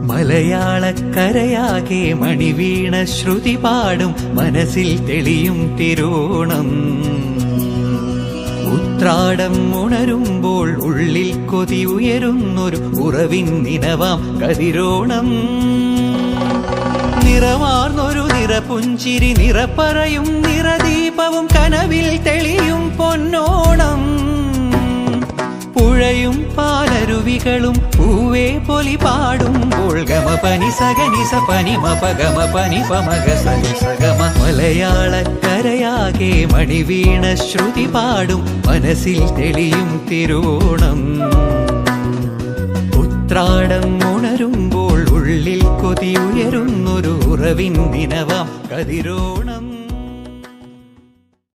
മലയാളക്കരയാകെ മണിവീണ ശ്രുതി പാടും മനസ്സിൽ തെളിയും തിരുവോണം. ഉത്രാടം ഉണരുമ്പോൾ ഉള്ളിൽ കൊതി ഉയരുന്നൊരു ഉറവിൻ നിനവാം കതിരോണം. നിറമാർന്നൊരു നിറപുഞ്ചിരി നിറപ്പറയും നിറദീപവും കനവിൽ തെളിയും പൊന്നോണം. പുഴയും പാലരുവികളും പൂവേ പൊലി പാടുമ്പോൾ ഗമ പനി സഗനി സ പനി മപ ഗമ പനി പമഗ സനി സഗമ. മലയാളക്കരയാകെ മണിവീണ ശ്രുതി പാടും മനസ്സിൽ തെളിയും തിരുവോണം. ഉത്രാടം ഉണരുമ്പോൾ ഉള്ളിൽ കൊതി ഉയരുന്നൊരു ഉറവിൻ നിനവാം കതിരോണം.